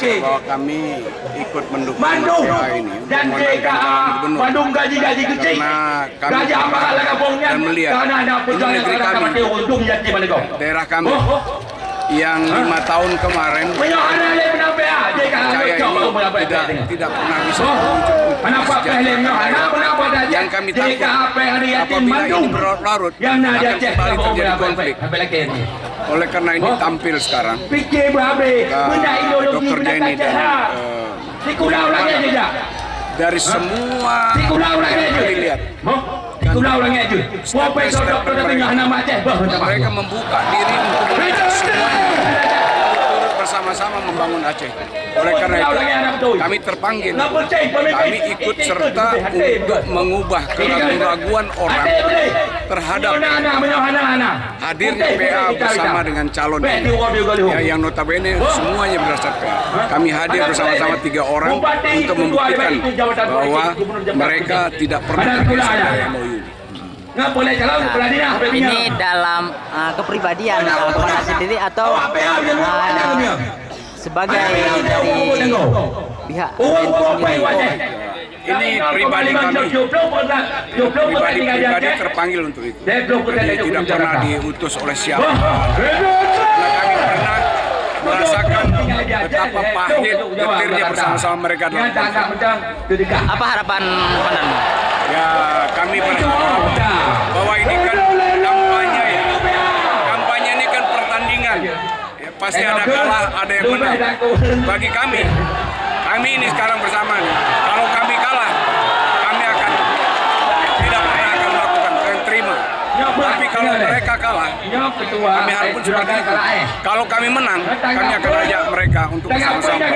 bahwa kami ikut mendukung Bandung PA ini dan untuk memenangkan DKA calon gubernur. Bandung gaji-gaji kecil. Karena kami Gaji apa lah kampungnya? dan melihat Karena ada ini pejalan negeri karena kami, mati untung jadi mana kau? daerah kami yang 5 tahun kemarin Menyuhana le penampilan DKA saya ini tidak pernah bisa mewujudkan kenapa pehlengnya hana kenapa dah yang kami takut DKA hari yatim apabila Bandung ini berlarut yang akan ada cek kembali terjadi konflik. apa lagi ini? Oleh karena ini tampil sekarang Fikir berabe benda ideologi Dr. Jaini dan dikulau lagi aja. dari semua Dikulau lagi yang aja. kami lihat Dikulau lagi aja. Sampai dokter tapi hana macet. mereka membuka diri untuk mengajak semuanya turut bersama-sama membangun Aceh. Oleh karena itu kami terpanggil, kami ikut serta untuk mengubah keraguan-raguan orang terhadap hadirnya PA bersama dengan calon ini. Ya, yang notabene semuanya berasal PA. Kami hadir bersama-sama 3 orang untuk membuktikan bahwa mereka tidak pernah bekerja MOU. Ini dalam kepribadian kepala sendiri atau sebagai dari pihak sendiri? Ini pribadi kami, pribadi terpanggil untuk itu. Jadi tidak pernah diutus oleh siapa. Karena kami pernah merasakan betapa pahit getirnya bersama-sama mereka dalam konflik. Apa harapan komandan? Ya, kami berharap bahwa ini kan kampanye ya. Kampanye ini kan pertandingan. Ya, pasti ada kalah, ada yang menang. Bagi kami ini sekarang bersama nih. Kalau kami kalah, kami akan tidak pernah akan melakukan, kalian terima. Tapi kalau mereka kalah, kami harapkan seperti itu. Kalau kami menang, kami akan ajak mereka untuk bersama-sama.